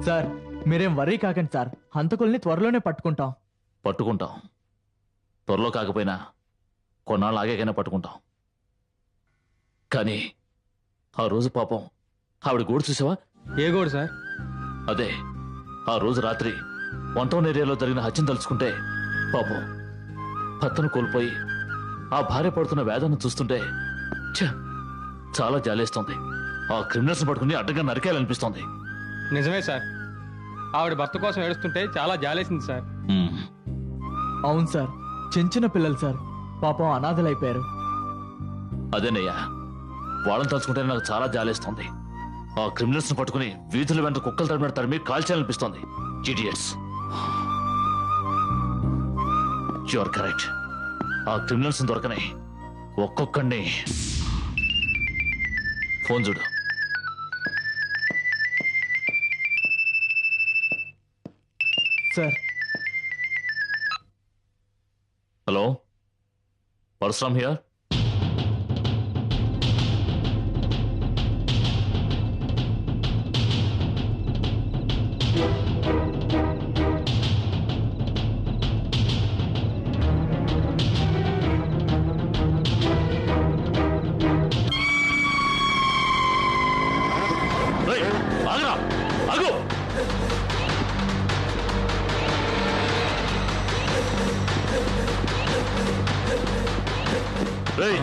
Sir మీరేం worry కాకండి sir, హంతకుల్ని త్వరలోనే పట్టుకుంటాం. పట్టుకుంటాం. త్వరలో కాకపోయినా కొన్నాళ్ళు ఆగేకైనా పట్టుకుంటాం. కానీ ఆ రోజు పాపం ఆవిడ గోడు చూసావా? ఏ గోడు సార్? అదే ఆ రోజు రాత్రి 1 టౌన్ ఏరియాలో జరిగిన హత్యను తలుచుకుంటే పాపం భర్తను కోల్పోయి ఆ భార్య పడుతున్న వేదన చూస్తుంటే చాలా జాలేస్తోంది. ఆ క్రిమినల్స్ పట్టుకుని అడ్డంగా నరికేయాలనిపిస్తోంది. నిజమే సార్, ఆవిడ భర్త కోసం ఏడుస్తుంటే చాలా జాలేసింది సార్. అవును సార్, చిన్న పిల్లలు సార్, పాపం అనాథలైపోయారు. అదేనయ్యా, వాళ్ళని తలుచుకుంటే నాకు చాలా జాలేస్తోంది. ఆ క్రిమినల్స్ ను పట్టుకుని వీధుల వెంట కుక్కలు తరిమి కాల్చాలనిపిస్తోంది. ఇడియట్స్. You are correct. ఆ క్రిమినల్స్ దొరకని ఒక్కొక్కడిని. ఫోన్ చూడు. Sir. Hello, Parashuram here.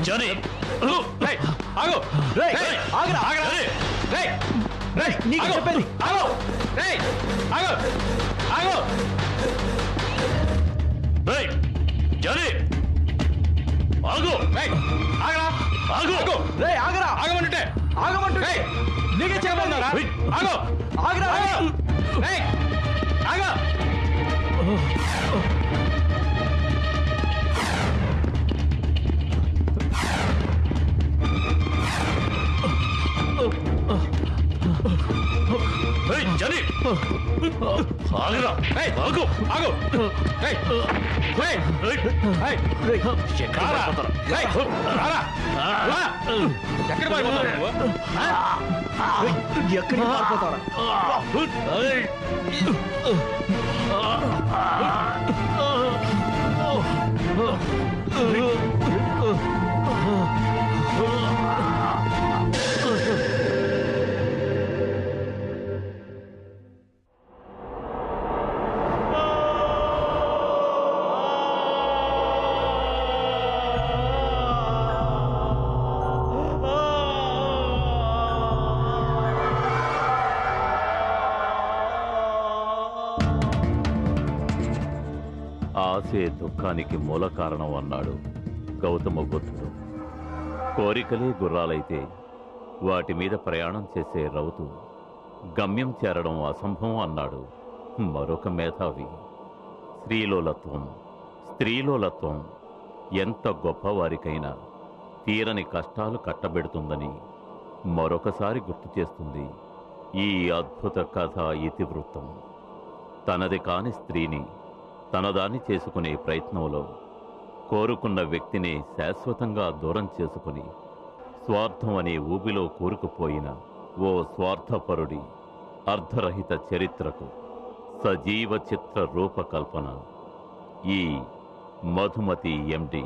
Johnny, ఆగు! ఆగరా, ఆగరా! నీకు చెప్పేది ఆగు! ఆగు! ఆగు! జానీ, ఆగు! ఆగరా! ఆగు! ఆగరా, ఆగమంటుంటే ఆగమంటుంటే నీకే చెప్పన్నారా? ఆగు! ఆగరా! ఆగు! జానీ, ఆగరా! ఆగు! ఆగు! ఎక్కడ పారిపోతావు నువ్వు? ఎక్కడికి పారిపోతారా? ఆశే దుఃఖానికి మూల కారణం అన్నాడు గౌతమ బుద్ధుడు. కోరికలే గుర్రాలైతే వాటి మీద ప్రయాణం చేసే రౌతు గమ్యం చేరడం అసంభవం అన్నాడు మరొక మేధావి. స్త్రీలోలత్వం, స్త్రీలోలత్వం ఎంత గొప్పవారికైనా తీరని కష్టాలు కట్టబెడుతుందని మరొకసారి గుర్తు చేస్తుంది ఈ అద్భుత కథ ఇతివృత్తం. తనది కాని స్త్రీని తనదాన్ని చేసుకునే ప్రయత్నంలో కోరుకున్న వ్యక్తిని శాశ్వతంగా దూరం చేసుకుని స్వార్థం అనే ఊబిలో కూరుకుపోయిన ఓ స్వార్థపరుడి అర్ధరహిత చరిత్రకు సజీవ చిత్ర రూపకల్పన ఈ మధుమతి ఎండి.